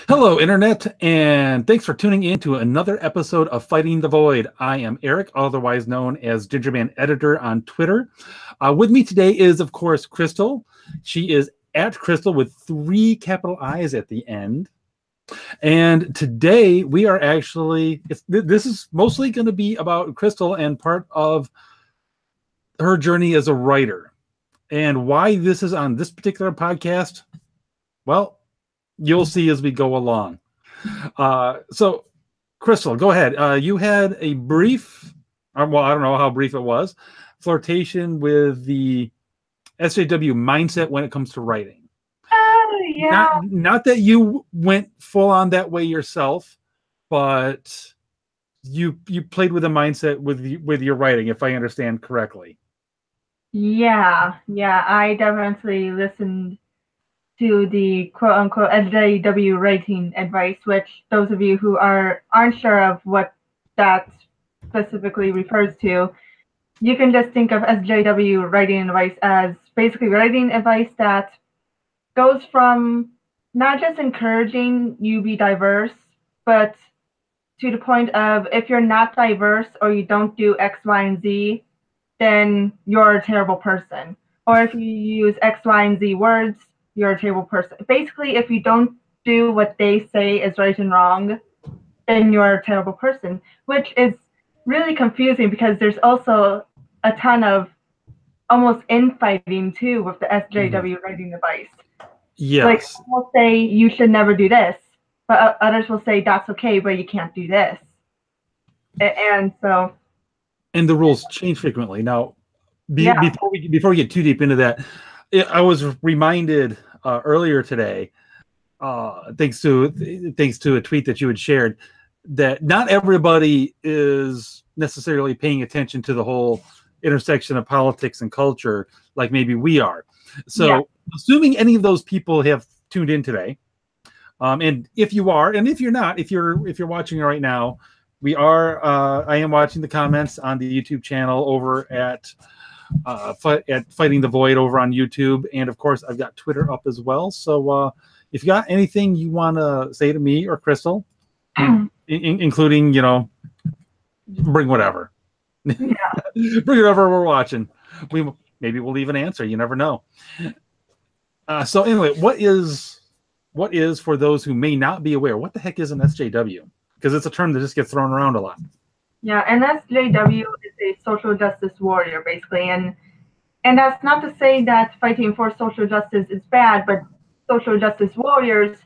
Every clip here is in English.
Hello, Internet, and thanks for tuning in to another episode of Fighting the Void. I am Eric, otherwise known as Gingerman Editor on Twitter. With me today is, of course, Crystal. She is at Crystal with 3 capital I's at the end. And today we are actually, this is mostly going to be about Crystal and part of her journey as a writer. And why this is on this particular podcast, well, you'll see as we go along. So, Crystal, go ahead. You had a brief, well, I don't know how brief it was, flirtation with the SJW mindset when it comes to writing. Yeah. Not that you went full on that way yourself, but you played with a mindset with your writing, if I understand correctly. Yeah. I definitely listened to the quote-unquote SJW writing advice, which those of you who aren't sure of what that specifically refers to, you can just think of SJW writing advice as basically writing advice that goes from not just encouraging you be diverse, but to the point of if you're not diverse or you don't do X, Y, and Z, then you're a terrible person. Or if you use X, Y, and Z words, you're a terrible person. Basically, if you don't do what they say is right and wrong, then you're a terrible person, which is really confusing because there's also a ton of almost infighting too with the SJW writing advice. Yes. Like some will say you should never do this, but others will say that's okay, but you can't do this. And so. And the rules change frequently. Now, before we get too deep into that, I was reminded earlier today, thanks to a tweet that you had shared, that not everybody is necessarily paying attention to the whole intersection of politics and culture like maybe we are. So, assuming any of those people have tuned in today, and if you are, and if you're not, if you're watching right now, I am watching the comments on the YouTube channel over at Fighting the Void over on YouTube, and of course I've got Twitter up as well. So if you got anything you want to say to me or Crystal, including bring whatever, bring whatever we're watching. Maybe we'll leave an answer. You never know. So anyway, what is for those who may not be aware? What the heck is an SJW? Because it's a term that just gets thrown around a lot. Yeah, and SJW is a social justice warrior, basically. And that's not to say that fighting for social justice is bad, but social justice warriors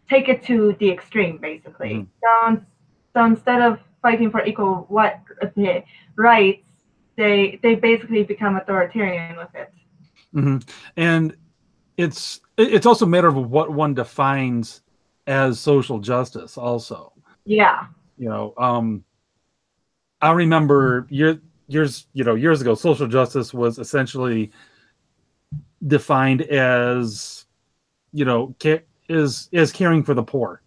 take it to the extreme, basically. So instead of fighting for equal rights, they basically become authoritarian with it. And it's also a matter of what one defines as social justice also. Yeah. I remember years ago, social justice was essentially defined as, as caring for the poor,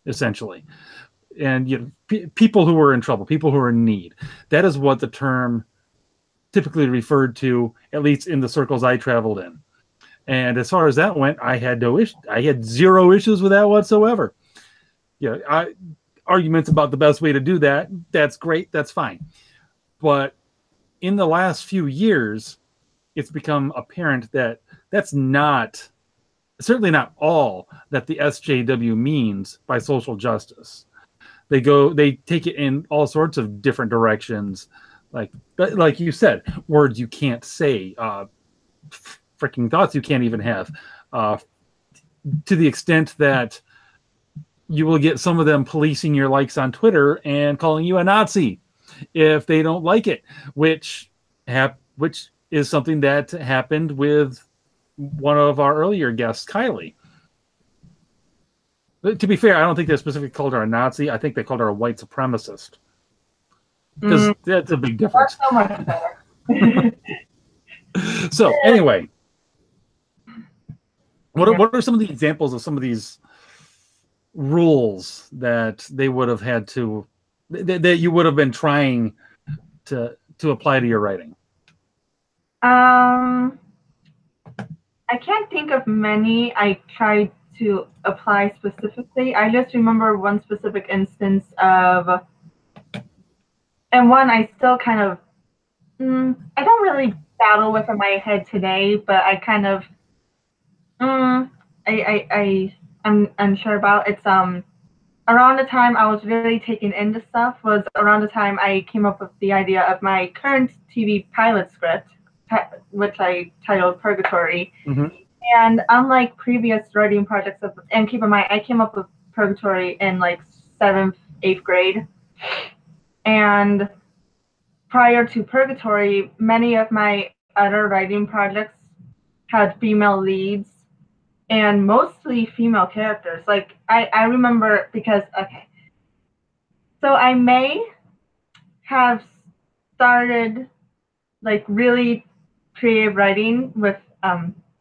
essentially, and people who were in trouble, people who were in need. That is what the term typically referred to, at least in the circles I traveled in. And as far as that went, I had zero issues with that whatsoever. Arguments about the best way to do that, that's great, that's fine. But in the last few years, it's become apparent that that's certainly not all that the SJW means by social justice. They take it in all sorts of different directions, like you said, words you can't say, freaking thoughts you can't even have, to the extent that you will get some of them policing your likes on Twitter and calling you a Nazi if they don't like it, which is something that happened with one of our earlier guests, Kylie. But to be fair, I don't think they specifically called her a Nazi. I think they called her a white supremacist. Because that's a big difference. That's so much better. So anyway, what are some of the examples of some of these rules that they would have had to, that you would have been trying to apply to your writing? I can't think of many. I tried to apply specifically. I just remember one specific instance of, and one I still kind of, I don't really battle with in my head today, but I kind of, I'm unsure about. It's around the time I was really taken into stuff was around the time I came up with the idea of my current TV pilot script, which I titled Purgatory. Mm-hmm. And unlike previous writing projects, and keep in mind, I came up with Purgatory in like 7th, 8th grade. And prior to Purgatory, many of my other writing projects had female leads and mostly female characters. Like, I remember because, okay. So I may have started like really creative writing with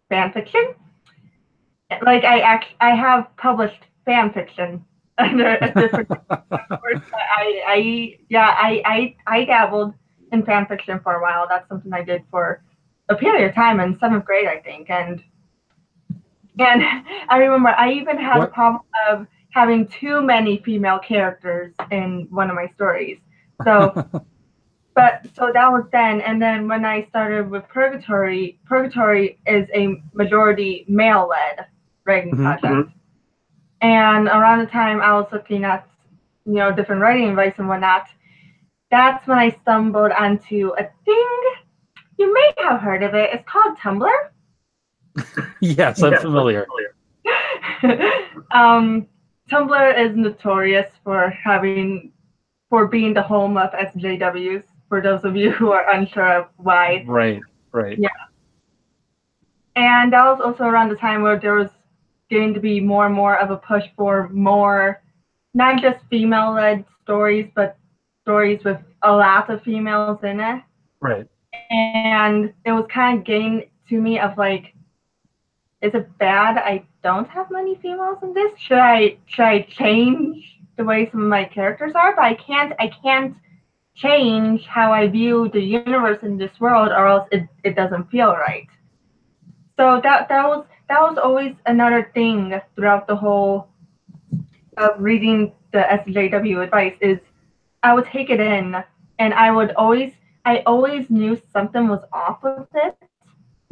fan fiction. Like I have published fan fiction under a different course. I dabbled in fan fiction for a while. That's something I did for a period of time in 7th grade, I think. And I remember I even had a problem of having too many female characters in one of my stories. So so that was then. And then when I started with Purgatory is a majority male-led writing project. And around the time I was looking at, different writing advice and whatnot, that's when I stumbled onto a thing. You may have heard of it. It's called Tumblr. Yes, I'm familiar. Tumblr is notorious for being the home of SJWs. For those of you who are unsure of why. Right. Yeah. And that was also around the time where there was getting to be more and more of a push for more, not just female-led stories, but stories with a lot of females in it. Right. And it was kind of getting to me of like, is it bad I don't have many females in this? Should I change the way some of my characters are? But I can't change how I view the universe in this world, or else it doesn't feel right. So that was always another thing throughout the whole of reading the SJW advice is I would take it in and I always knew something was off with it,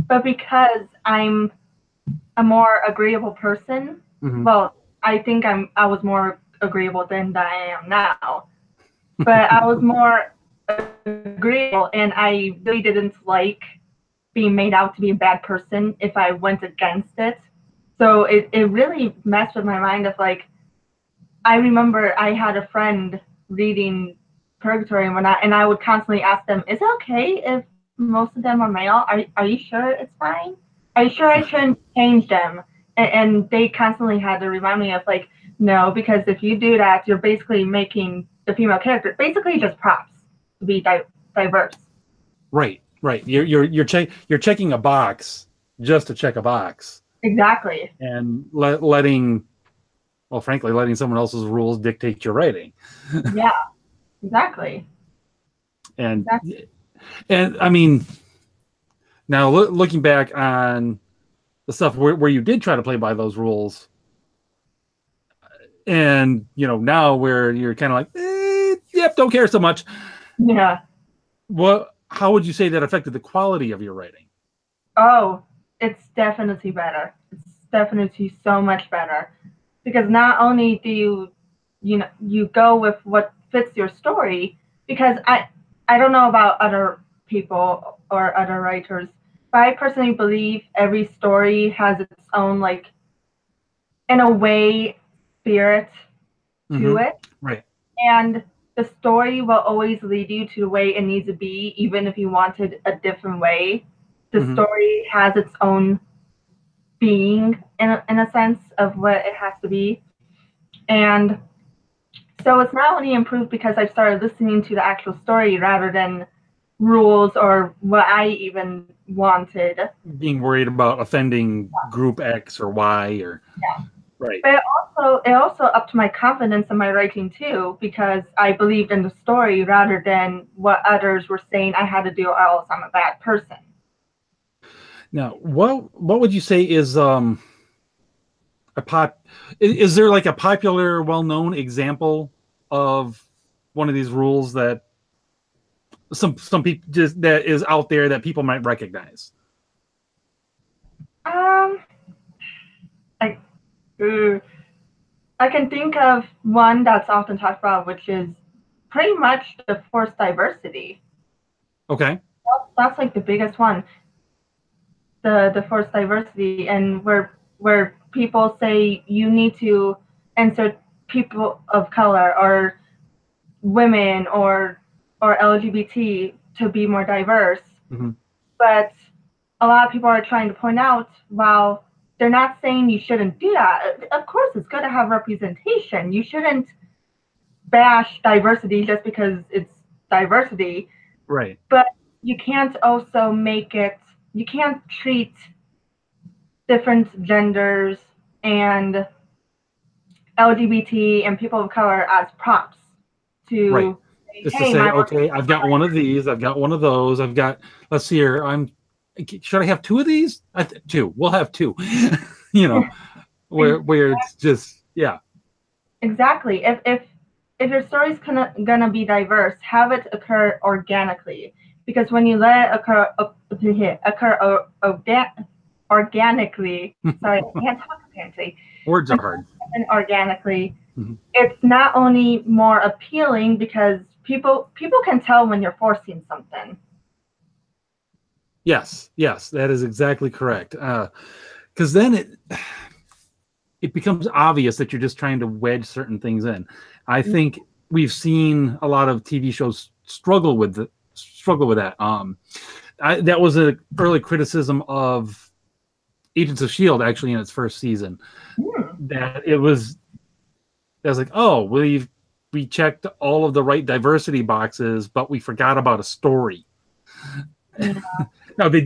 but because I'm a more agreeable person, well, I think I was more agreeable then than I am now. But I was more agreeable, and I really didn't like being made out to be a bad person if I went against it. So it really messed with my mind of like, I remember I had a friend reading Purgatory and whatnot, and I would constantly ask them, is it okay if most of them are male? Are you sure it's fine? Are you sure I shouldn't change them? And they constantly had to remind me of like, no, because if you do that, you're basically making the female character basically just props to be diverse. Right. You're checking a box just to check a box. Exactly. And letting someone else's rules dictate your writing. Yeah. Exactly. And I mean, now looking back on the stuff where you did try to play by those rules, and now where you're kind of like, yep, don't care so much. Yeah. How would you say that affected the quality of your writing? Oh, it's definitely better. It's definitely so much better, because not only do you go with what fits your story, because I don't know about other people or other writers, but I personally believe every story has its own, like, in a way, spirit to it. Right. And the story will always lead you to the way it needs to be, even if you wanted a different way. The story has its own being in a sense of what it has to be. And so it's not only improved because I've started listening to the actual story rather than rules or what I even wanted. Being worried about offending group X or Y or right. But it also upped my confidence in my writing too, because I believed in the story rather than what others were saying I had to do or else I'm a bad person. Now, what would you say is Is there like a popular, well-known example of one of these rules that some people just that is out there that people might recognize? I, I can think of one that's often talked about, which is pretty much the forced diversity. Okay. That's like the biggest one. The forced diversity, and where people say you need to insert people of color or women or LGBT to be more diverse. Mm-hmm. But a lot of people are trying to point out, while they're not saying you shouldn't do that. Of course, it's good to have representation. You shouldn't bash diversity just because it's diversity. Right. But you can't also you can't treat different genders and LGBT and people of color as props to right. Just to say, okay, I've got one of these, I've got one of those, I've got, let's see here, should I have two of these? Two. We'll have two. where it's just, yeah. Exactly. If your story's gonna be diverse, have it occur organically. Because when you let it occur organically, sorry, I can't talk apparently. Words are hard. And organically, it's not only more appealing because people can tell when you're forcing something. Yes, that is exactly correct. Because then it becomes obvious that you're just trying to wedge certain things in. I think we've seen a lot of TV shows struggle with that. That was an early criticism of Agents of S.H.I.E.L.D. actually in its first season. That it was like, oh, we checked all of the right diversity boxes, but we forgot about a story. Yeah. Now they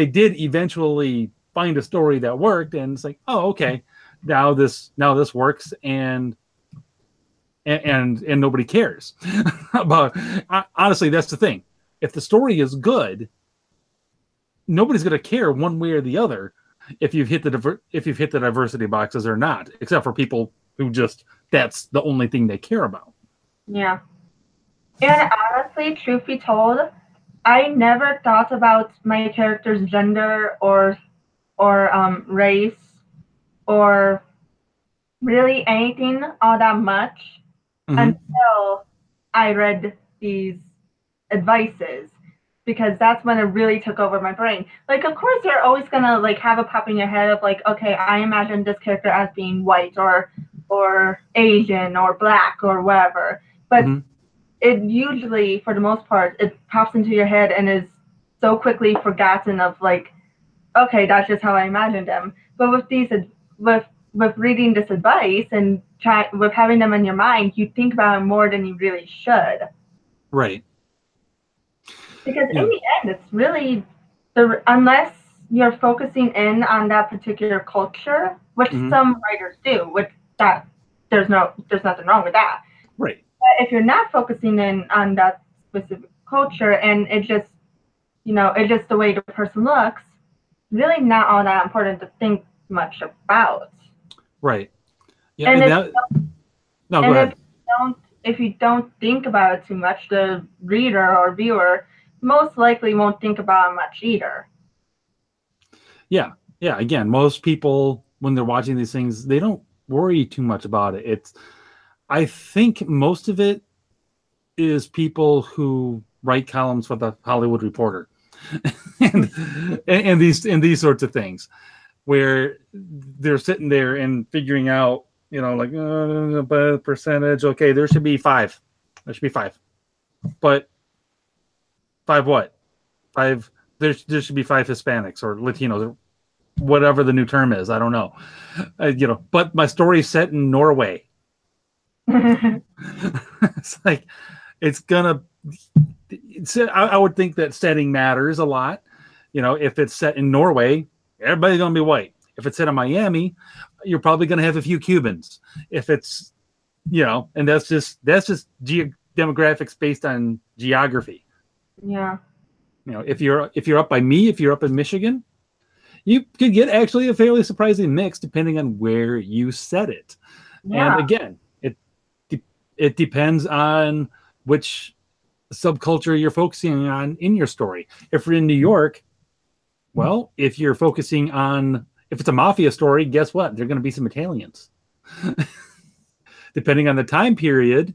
did eventually find a story that worked, and it's like, oh, okay, now this works, and nobody cares about. Honestly, that's the thing. If the story is good, nobody's going to care one way or the other if you've hit the diversity boxes or not, except for people who just that's the only thing they care about. Yeah, and honestly, truth be told, I never thought about my character's gender or race or really anything all that much until I read these advices, because that's when it really took over my brain. Like, of course, you're always gonna like have a pop in your head of like, okay, I imagine this character as being white or Asian or black or whatever, but it usually, for the most part, it pops into your head and is so quickly forgotten of like, okay, that's just how I imagined them. But with reading this advice and with having them in your mind, you think about it more than you really should. Right. Because in the end, it's really unless you're focusing in on that particular culture, which some writers do, which that there's nothing wrong with that. Right. But if you're not focusing in on that specific culture and it's just the way the person looks, really not all that important to think much about. Right. Yeah. And go ahead. If you don't think about it too much, the reader or viewer most likely won't think about it much either. Yeah. Again, most people, when they're watching these things, they don't worry too much about it. I think most of it is people who write columns for the Hollywood Reporter and these sorts of things, where they're sitting there and figuring out, like percentage. Okay, there should be 5. There should be 5, but 5 what? 5. There should be 5 Hispanics or Latinos or whatever the new term is. I don't know. But my story is set in Norway. It's like I would think that setting matters a lot. If it's set in Norway, everybody's gonna be white. If it's set in Miami, you're probably gonna have a few Cubans. If it's and that's just demographics based on geography. Yeah. If you're up by me, if you're up in Michigan, you could get actually a fairly surprising mix depending on where you set it. Yeah. And again, it depends on which subculture you're focusing on in your story. If you're in New York, well, if you're focusing on, if it's a mafia story, guess what? There are going to be some Italians. Depending on the time period,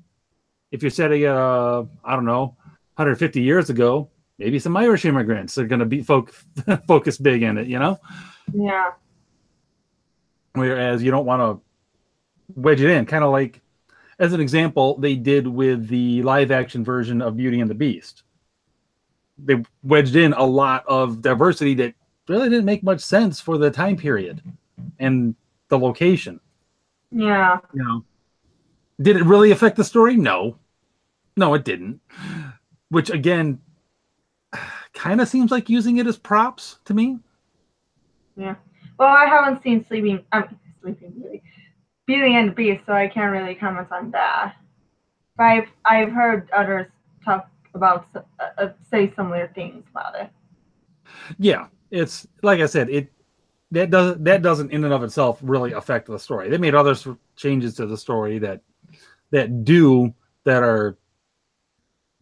if you're setting, I don't know, 150 years ago, maybe some Irish immigrants are going to be focus big in it, you know? Yeah. Whereas you don't want to wedge it in, kind of like, as an example, they did with the live action version of Beauty and the Beast. They wedged in a lot of diversity that really didn't make much sense for the time period and the location. Yeah. You know, did it really affect the story? No, it didn't. Which again, kind of seems like using it as props to me. Yeah. Well, I haven't seen Sleeping Beauty and the Beast, so I can't really comment on that. But I've heard others talk about say similar things about it. Yeah, it's like I said, that doesn't in and of itself really affect the story. They made other changes to the story that are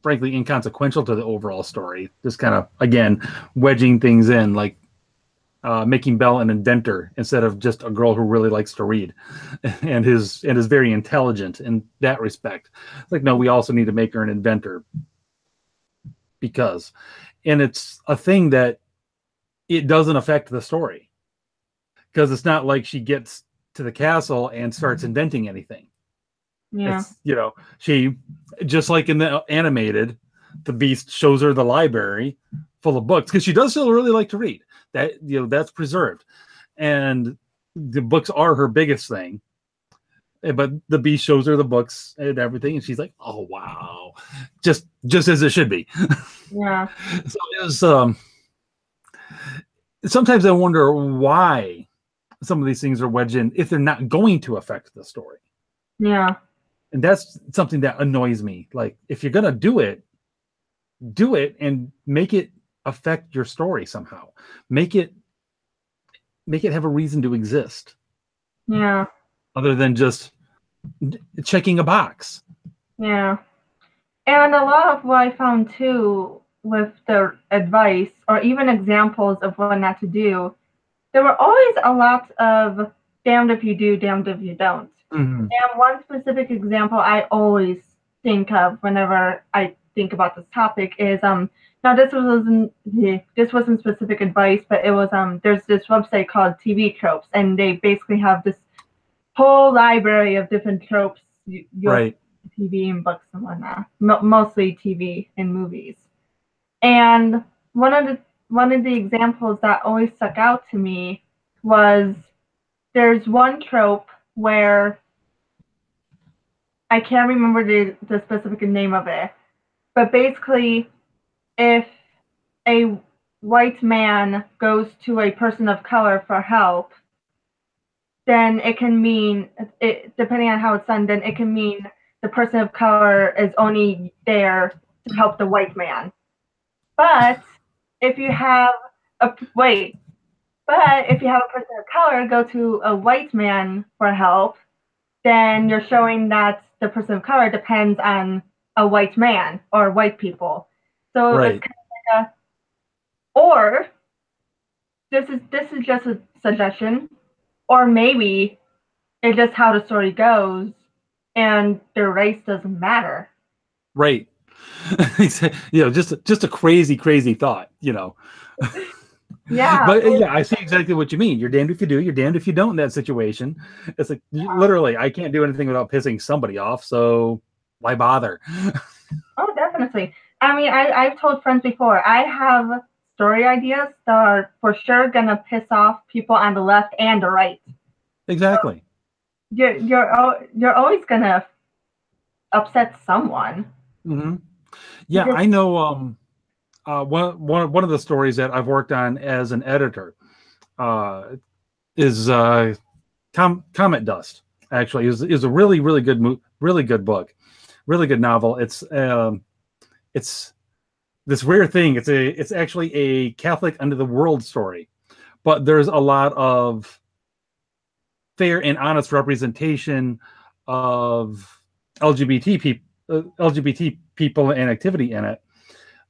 frankly inconsequential to the overall story. Just kind of again wedging things in, like making Belle an inventor instead of just a girl who really likes to read and is very intelligent in that respect. It's like, no, we also need to make her an inventor and it's a thing that it doesn't affect the story because it's not like she gets to the castle and starts inventing anything. Yeah. It's, she, just like in the animated, the Beast shows her the library full of books because she does still really like to read. That, that's preserved, and the books are her biggest thing. But the Beast shows her the books and everything, and she's like, "Oh wow, just as it should be." Yeah. So it was. Sometimes I wonder why some of these things are wedged in if they're not going to affect the story. Yeah. And that's something that annoys me. Like, if you're gonna do it and make it affect your story somehow. Make it have a reason to exist. Yeah. Other than just checking a box. Yeah. And a lot of what I found too with the advice or even examples of what not to do, there were always a lot of damned if you do, damned if you don't. Mm-hmm. And one specific example I always think of whenever I think about this topic is now this wasn't specific advice, but it was there's this website called TV Tropes, and they basically have this whole library of different tropes right. TV and books and whatnot, mostly TV and movies. And one of the examples that always stuck out to me was there's one trope where I can't remember the specific name of it, but basically, if a white man goes to a person of color for help, then it can mean, depending on how it's done, then it can mean the person of color is only there to help the white man. But if you have a person of color go to a white man for help, then you're showing that the person of color depends on a white man or white people. So right. it's kind of like or this is just a suggestion, or maybe it's just how the story goes and their race doesn't matter. Right. Just a crazy thought, Yeah. But yeah, I see exactly what you mean. You're damned if you do, you're damned if you don't in that situation. It's like, literally, I can't do anything without pissing somebody off, so why bother? Oh, definitely. I mean, I've told friends before, I have story ideas that are for sure gonna piss off people on the left and the right. Exactly. So you're always gonna upset someone. Mm-hmm. Yeah, I know. One of the stories that I've worked on as an editor is Comet Dust. Actually, is a really good book, really good novel. It's this rare thing. It's actually a Catholic Under the World story, but there's a lot of fair and honest representation of LGBT people and activity in it,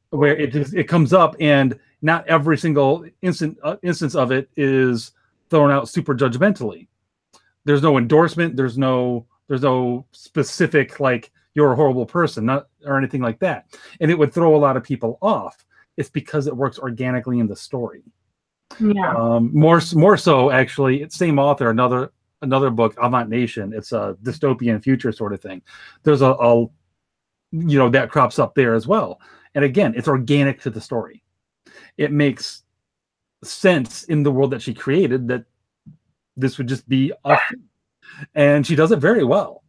where it comes up, and not every single instance of it is thrown out super judgmentally. There's no endorsement. There's no specific like you're a horrible person, not or anything like that. And it would throw a lot of people off. It's because it works organically in the story. Yeah. More so, actually, it's same author, another book, Avant Nation. It's a dystopian future sort of thing. There's a that crops up there as well. And again, it's organic to the story. It makes sense in the world that she created that this would just be a thing. And she does it very well.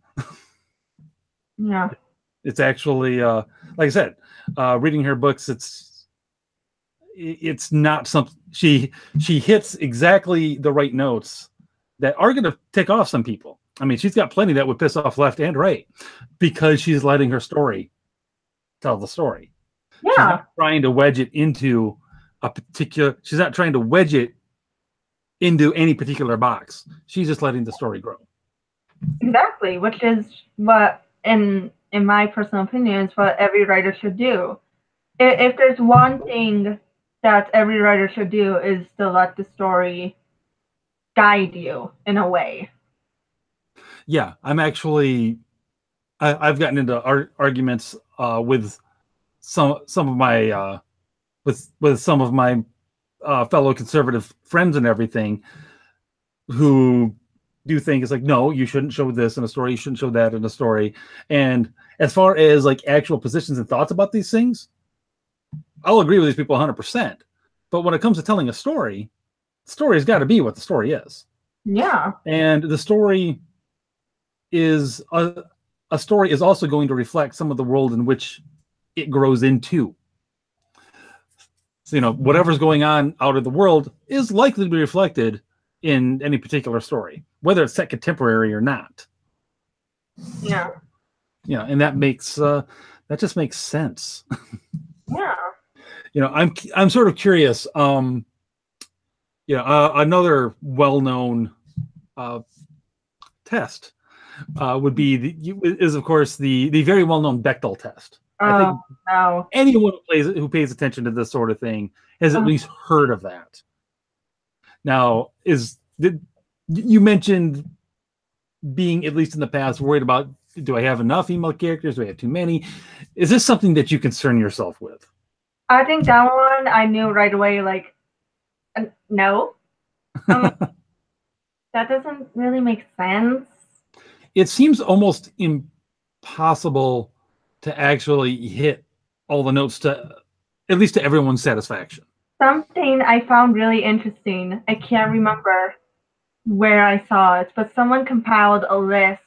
Yeah. It's actually, like I said, reading her books, it's not something she hits exactly the right notes that are going to tick off some people. I mean, she's got plenty that would piss off left and right because she's letting her story tell the story. Yeah. She's not trying to wedge it into she's not trying to wedge it into any particular box. She's just letting the story grow. Exactly, which is what, in my personal opinion, is what every writer should do. If there's one thing that every writer should do, is to let the story guide you in a way. Yeah, I'm actually, I've gotten into arguments with some of my with some of my fellow conservative friends and everything, who do think it's like, no, you shouldn't show this in a story, you shouldn't show that in a story. And as far as like actual positions and thoughts about these things, I'll agree with these people 100%. But when it comes to telling a story, the story's got to be what the story is. Yeah. And the story is a story is also going to reflect some of the world in which it grows into. So, whatever's going on out of the world is likely to be reflected in any particular story, whether it's set contemporary or not. Yeah. And that makes that just makes sense. Yeah. I'm sort of curious. Another well-known test would be is of course the very well-known Bechdel test. I think anyone who pays attention to this sort of thing has at least heard of that. Now, you mentioned being, at least in the past, worried about, do I have enough female characters? Do I have too many? Is this something that you concern yourself with? I think that one I knew right away, like, no. That doesn't really make sense. It seems almost impossible to actually hit all the notes at least to everyone's satisfaction. Something I found really interesting, I can't remember where I saw it, but someone compiled a list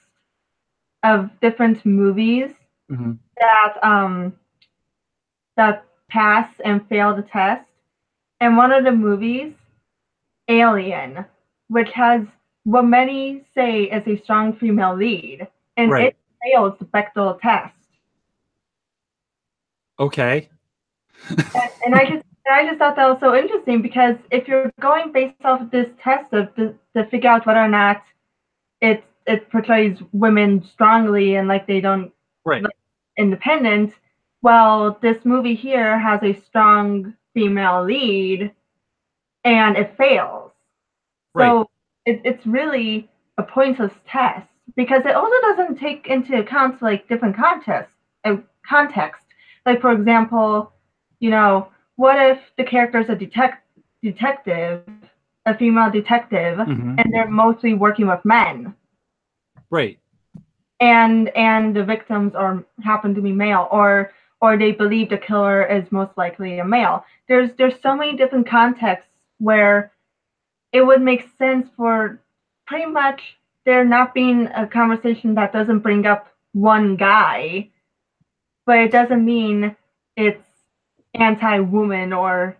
of different movies that pass and fail the test. And one of the movies, Alien, which has what many say is a strong female lead, and it fails the Bechdel test. Okay. and I just thought that was so interesting, because if you're going based off of this test to figure out whether or not it portrays women strongly and like they don't like, independent, well, this movie here has a strong female lead and it fails. So it's really a pointless test, because it also doesn't take into account like different context. Like, for example, what if the character is a detective, a female detective, and they're mostly working with men? Right. And the victims happen to be male, or they believe the killer is most likely a male. There's so many different contexts where it would make sense for pretty much there not being a conversation that doesn't bring up one guy, but it doesn't mean it's anti-woman or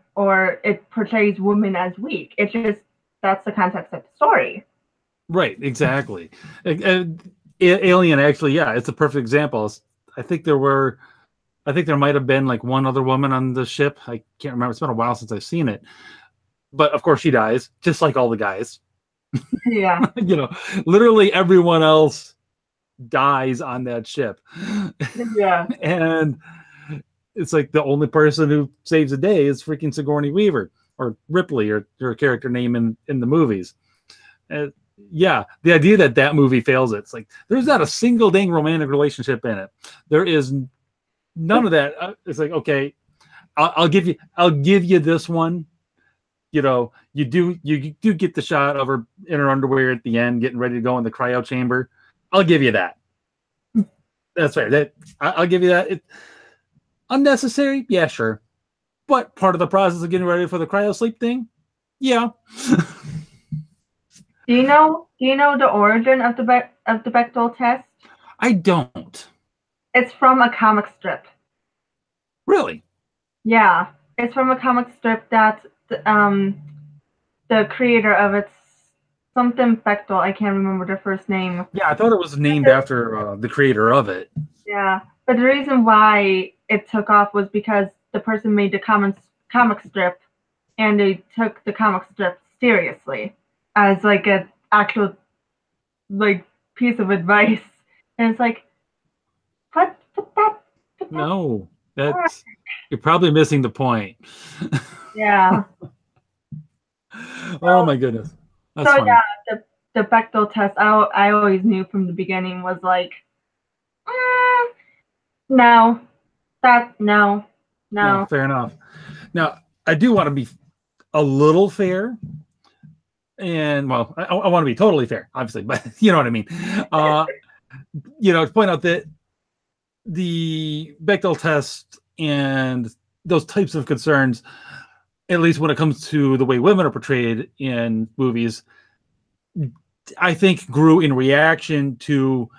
it portrays women as weak. It's just that's the context of the story. Right, exactly. Alien, actually, yeah, it's a perfect example. I think there might have been like one other woman on the ship. I can't remember. It's been a while since I've seen it. but of course she dies, just like all the guys. Yeah. You know, literally everyone else dies on that ship. Yeah. And it's like the only person who saves the day is freaking Sigourney Weaver, or Ripley, or her character name in the movies. Yeah, the idea that that movie fails, it's like there's not a single dang romantic relationship in it. There is none of that. It's like, okay, I'll give you this one. You know, you do get the shot of her in her underwear at the end, getting ready to go in the cryo chamber. I'll give you that. That's fair. I'll give you that. Unnecessary, yeah, sure, but part of the process of getting ready for the cryo sleep thing, yeah. Do you know the origin of the Bechdel test? I don't. It's from a comic strip. Really? Yeah, it's from a comic strip that the creator of it's something Bechdel. I can't remember the first name. Yeah, I thought it was named after the creator of it. Yeah, but the reason why it took off was because the person made the comic strip, and they took the comic strip seriously as like an actual like piece of advice, and it's like, put that. No, that's you're probably missing the point. Yeah. Oh my goodness, that's so funny. Yeah, the Bechdel test I always knew from the beginning was like, no, no. No, fair enough. Now I do want to be a little fair. And well, I want to be totally fair, obviously, but you know what I mean. You know, to point out that the Bechdel test and those types of concerns, at least when it comes to the way women are portrayed in movies, I think grew in reaction to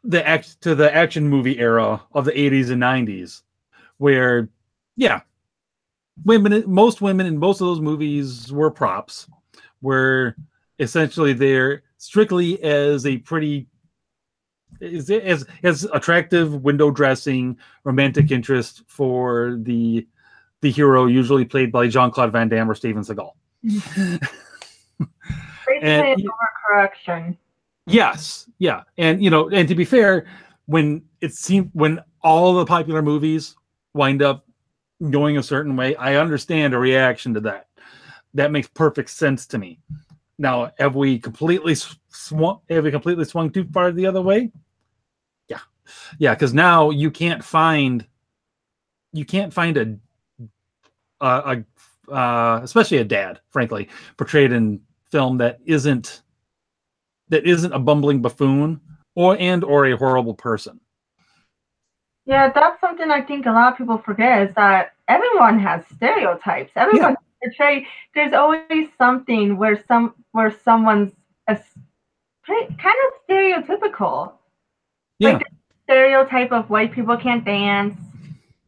the action movie era of the 80s and 90s, where, yeah, most women in most of those movies were props, were essentially there strictly as a pretty as attractive window dressing romantic interest for the hero, usually played by Jean-Claude Van Damme or Steven Seagal. And overcorrection. Yes, yeah, and you know, and to be fair, when all the popular movies wind up going a certain way, I understand a reaction to that. That makes perfect sense to me. Now, have we completely swung too far the other way? Yeah, because now you can't find especially a dad, frankly, portrayed in film that isn't a bumbling buffoon or a horrible person. Yeah, that's something I think a lot of people forget, is that everyone has stereotypes. Everyone portray. There's always something where someone's kind of stereotypical. Yeah. Like the stereotype of white people can't dance,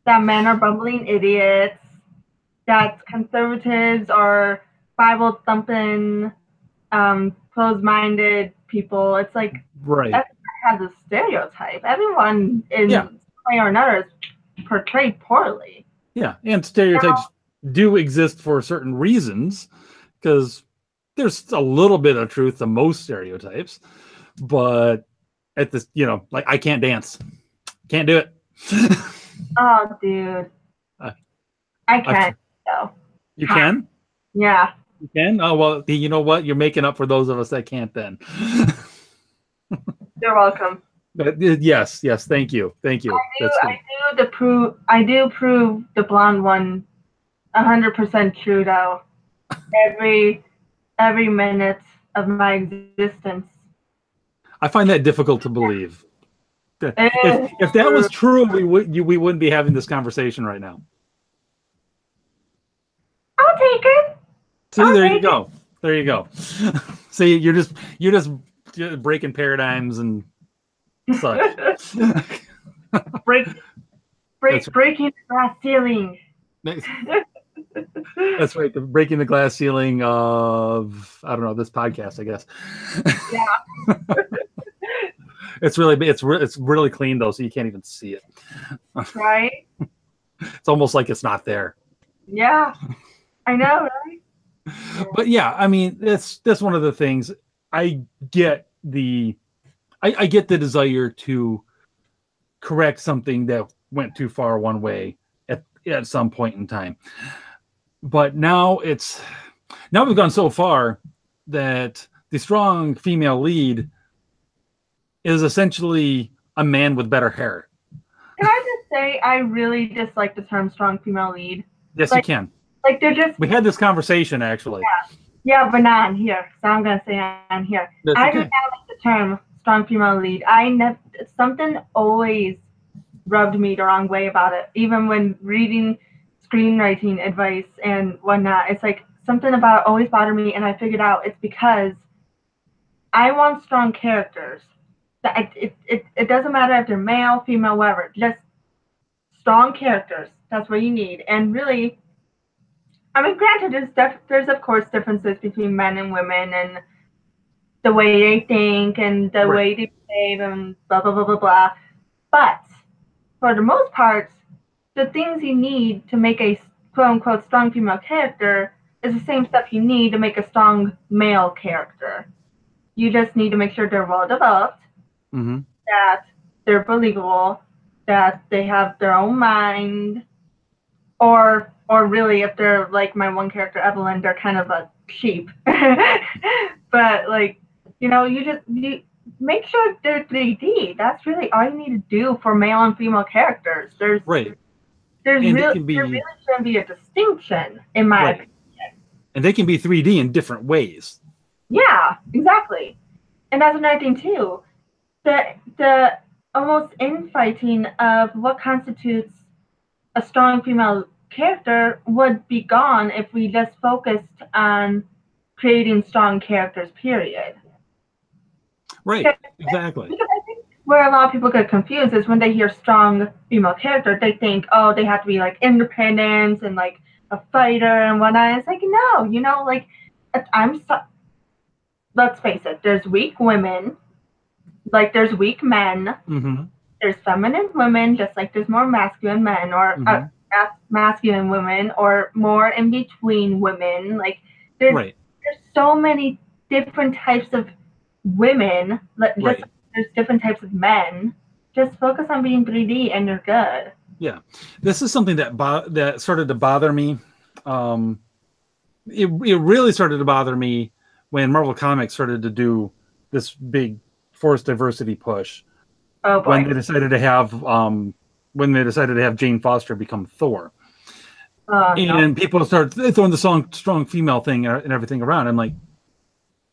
that men are bumbling idiots, that conservatives are Bible thumping, closed-minded people. It's like, right. Everyone has a stereotype. Everyone in some way or another is portrayed poorly. Yeah, and stereotypes do exist for certain reasons, because there's a little bit of truth to most stereotypes, but at this, you know, like, I can't dance, can't do it. Oh, dude, I can't. So you can? Yeah, you can. Oh well, you know what? You're making up for those of us that can't. Then you're welcome. But yes, thank you. I do prove the blonde one 100% true, though. Every minute of my existence. I find that difficult to believe. If that was true, we wouldn't be having this conversation right now. I'll take it. See, there you go. There you go. See, you're just breaking paradigms and such. breaking the glass ceiling. That's right. Breaking the glass ceiling of, I don't know, this podcast, I guess. Yeah. It's really clean though, so you can't even see it. Right. It's almost like it's not there. Yeah. I know, right? But yeah, I mean, that's one of the things. I get the I get the desire to correct something that went too far one way at some point in time. But now we've gone so far that the strong female lead is essentially a man with better hair. Can I just say I really dislike the term strong female lead? Yes, like, you can. Like they're just. We had this conversation actually. Yeah, but not on here. So I'm gonna say on here. That's I okay. do not like the term strong female lead. Something always rubbed me the wrong way about it. Even when reading screenwriting advice and whatnot, it's like something about it always bothered me, and I figured out it's because I want strong characters. It doesn't matter if they're male, female, whatever. Just strong characters. That's what you need. And really, I mean, granted, there's of course differences between men and women and the way they think and the way they behave and blah blah blah blah blah. But for the most part, the things you need to make a quote unquote strong female character is the same stuff you need to make a strong male character. You just need to make sure they're well developed, that they're believable, that they have their own mind, or really, if they're like my one character Evelyn, they're kind of a sheep. But like, you make sure they're 3D. That's really all you need to do for male and female characters. There really shouldn't be a distinction in my opinion. And they can be 3D in different ways. Yeah, exactly. And that's another thing too. The almost infighting of what constitutes a strong female character would be gone if we just focused on creating strong characters, period. Right, exactly. Because I think where a lot of people get confused is when they hear strong female character, they think, oh, they have to be like independent and like a fighter and whatnot. It's like, no, like let's face it, there's weak women, like there's weak men, there's feminine women, just like there's more masculine men or masculine women or more in between women. Like there's so many different types of women. There's different types of men. Just focus on being 3D and you're good. Yeah, this is something that started to bother me. It really started to bother me when Marvel Comics started to do this big forced diversity push. Oh boy. When they decided to have Jane Foster become Thor. And people started throwing the strong female thing and everything around. I'm like,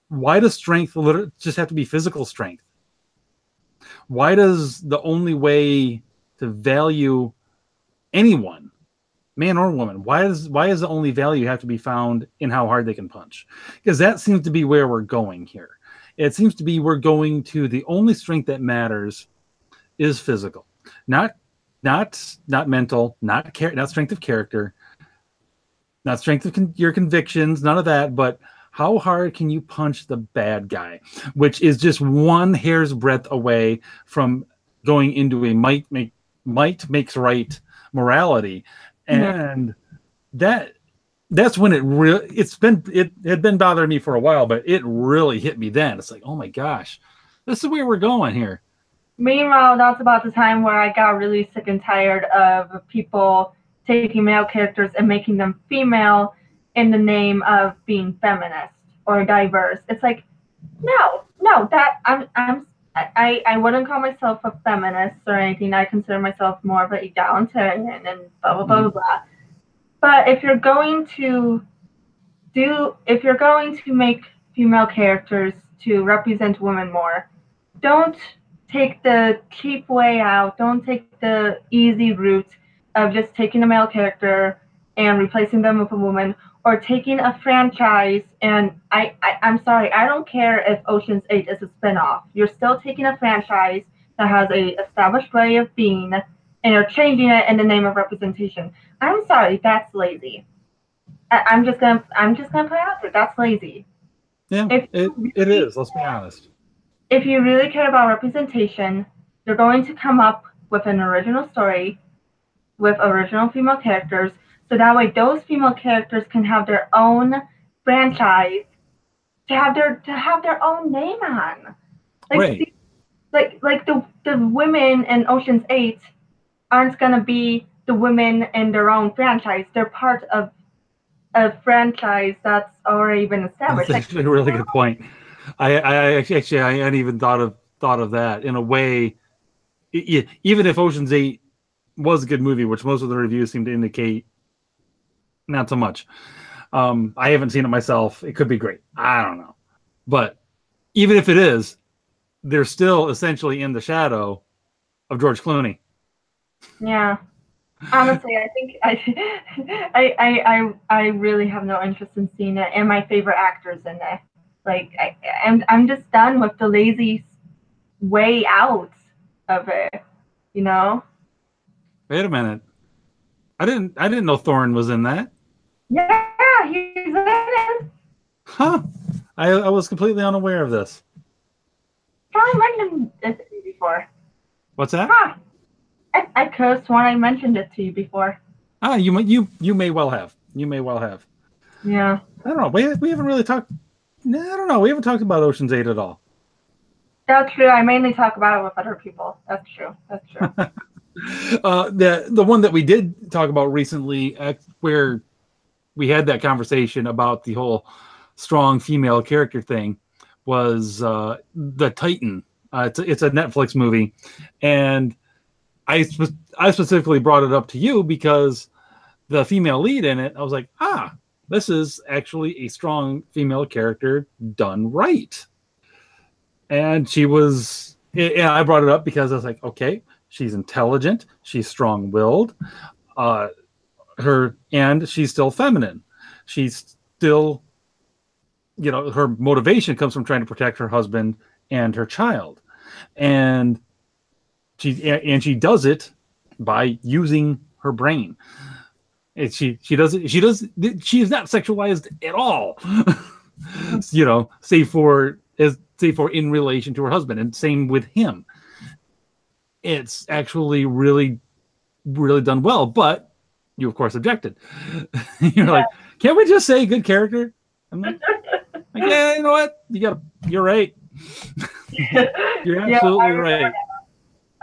why does strength just have to be physical strength? Why does the only way to value anyone, man or woman, why is the only value have to be found in how hard they can punch? Because that seems to be where we're going here. It seems to be we're going to the only strength that matters is physical, not mental, not strength of character, not strength of your convictions, none of that, but how hard can you punch the bad guy, which is just one hair's breadth away from going into a might makes right morality. And that's when it had been bothering me for a while, but it really hit me then. It's like, oh my gosh, this is where we're going here. Meanwhile, that's about the time where I got really sick and tired of people taking male characters and making them female in the name of being feminist or diverse. It's like, no, that I wouldn't call myself a feminist or anything. I consider myself more of an egalitarian and blah blah blah blah. But if you're going to make female characters to represent women more, don't take the cheap way out. Don't take the easy route of just taking a male character and replacing them with a woman, or taking a franchise. And I'm sorry, I don't care if Ocean's 8 is a spinoff. You're still taking a franchise that has a established way of being, and you're changing it in the name of representation. I'm sorry, that's lazy. I'm just gonna put it out there. That's lazy. Yeah, it is. Let's be honest. If you really care about representation, you're going to come up with an original story with original female characters. so that way those female characters can have their own franchise to have their own name on. Right. Like the women in Ocean's 8 aren't gonna be the women in their own franchise. They're part of a franchise that's already been established. That's actually a really good point. I hadn't even thought of that in a way. Even if Ocean's 8 was a good movie, which most of the reviews seem to indicate not so much. I haven't seen it myself. It could be great. I don't know. But even if it is, they're still essentially in the shadow of George Clooney. Yeah. Honestly, I think I really have no interest in seeing it, and my favorite actors in it. Like I'm just done with the lazy way out of it, you know? Wait a minute. I didn't know Thorne was in that. Yeah, he's in it. Huh. I was completely unaware of this. Probably mentioned it to you before. What's that? Huh. I could have sworn I mentioned it to you before. Ah, you may well have. You may well have. Yeah. I don't know. We haven't really talked. No, I don't know. We haven't talked about Ocean's 8 at all. That's true. I mainly talk about it with other people. That's true. That's true. The one that we did talk about recently, where we had that conversation about the whole strong female character thing, was The Titan. It's a Netflix movie, and I specifically brought it up to you because the female lead in it, I was like, this is actually a strong female character done right. And she was, and I brought it up because I was like, okay, she's intelligent, she's strong-willed, and she's still feminine. She's still, her motivation comes from trying to protect her husband and her child, and she does it by using her brain. She is not sexualized at all. Save for in relation to her husband, and same with him. It's actually really, really done well, but you of course objected. You're like, can't we just say good character? I'm like, yeah, you know what? You're right. You're absolutely right.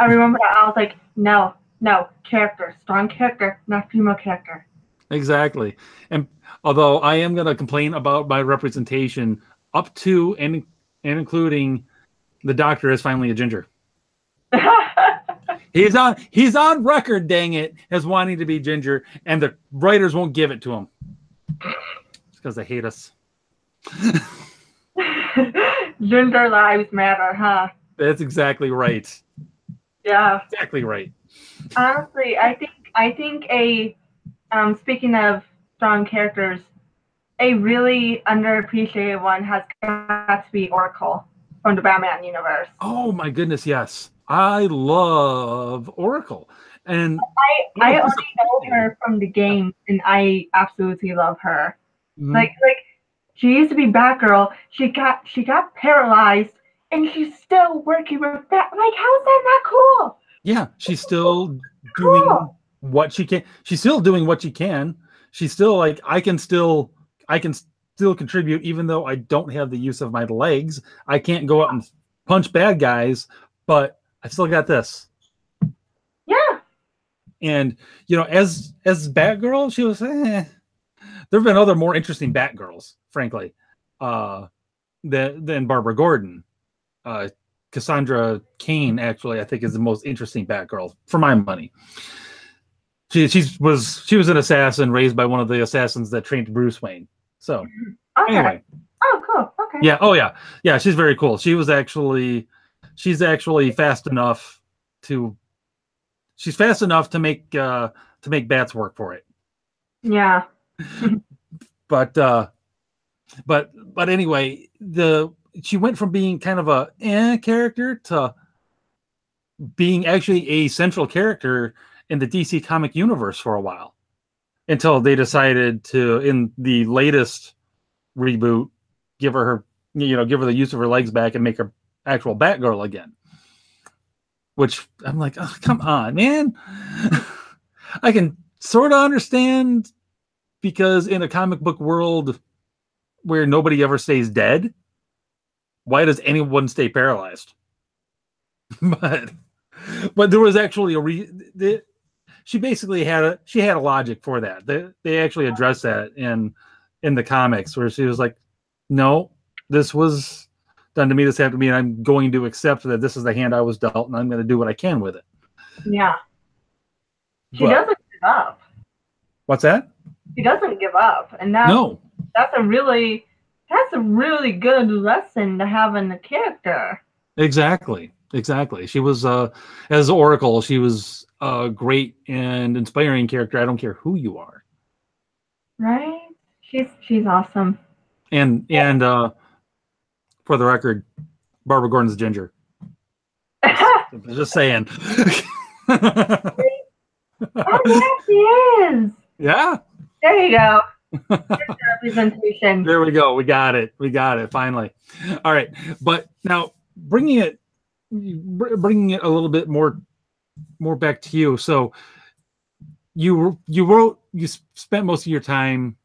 I remember that. I was like, no, character, strong character, not female character. Exactly. And although I am going to complain about my representation up to and including the Doctor is finally a ginger. He's on record, dang it, as wanting to be ginger, and the writers won't give it to him. It's because they hate us. Gender lives matter, huh? That's exactly right. Yeah. Exactly right. Honestly, I think speaking of strong characters, a really underappreciated one has got to be Oracle from the Batman universe. Oh my goodness, yes. I love Oracle. And I only know her from the game, and I absolutely love her. Mm-hmm. Like she used to be Batgirl. She got paralyzed, and she's still working with Bat. Like, how is that not cool? Yeah, she's still doing what she can. She's still doing what she can. She's still like, I can still contribute, even though I don't have the use of my legs. I can't go out and punch bad guys, but I still got this. Yeah. And as Batgirl, she was. There have been other more interesting Batgirls, frankly, than Barbara Gordon. Cassandra Cain, actually, I think is the most interesting Batgirl for my money. She was an assassin raised by one of the assassins that trained Bruce Wayne. So anyway. Oh, cool. Okay. Yeah. Oh, yeah. Yeah. She's very cool. She's actually fast enough to. She's fast enough to make bats work for it. Yeah. But anyway, she went from being kind of a character to being actually a central character in the DC comic universe for a while, until they decided to, in the latest reboot, give her the use of her legs back and make her actual Batgirl again. Which I'm like, oh, come on, man. I can sort of understand because in a comic book world where nobody ever stays dead, why does anyone stay paralyzed? but there was actually she basically had a logic for that. They actually addressed that in the comics, where she was like, no, this was done to me, this happened to me, and I'm going to accept that this is the hand I was dealt, and I'm going to do what I can with it. Yeah. She doesn't give up. What's that? She doesn't give up, and that's a really good lesson to have in the character. Exactly. She was as Oracle, she was a great and inspiring character. I don't care who you are. Right? She's awesome. And for the record, Barbara Gordon's ginger. Just saying. Oh, yeah, she is. Yeah. There you go. Representation. There we go. We got it. Finally. All right. But now bringing it a little bit more back to you. So you spent most of your time,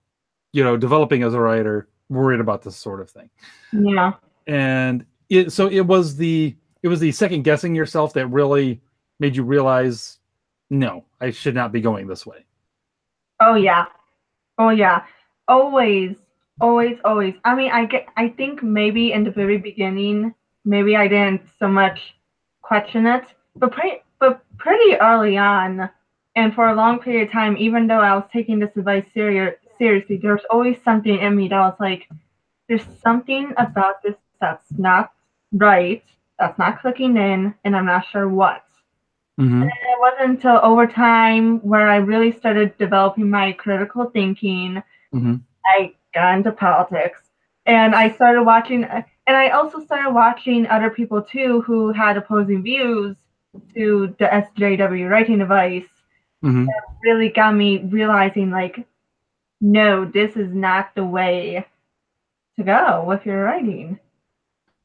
developing as a writer, worried about this sort of thing. Yeah. And it was the second guessing yourself that really made you realize, no, I should not be going this way. Oh yeah. Always. I mean, I think maybe in the very beginning, maybe I didn't so much question it, but pretty early on, and for a long period of time, even though I was taking this advice seriously, there was always something in me that was like, there's something about this that's not right, that's not clicking in, and I'm not sure what. Mm-hmm. And it wasn't until over time where I really started developing my critical thinking. Mm-hmm. I got into politics, and I started watching, and I also started watching other people too who had opposing views to the SJW writing advice. Mm-hmm. That really got me realizing, like, no, this is not the way to go with your writing.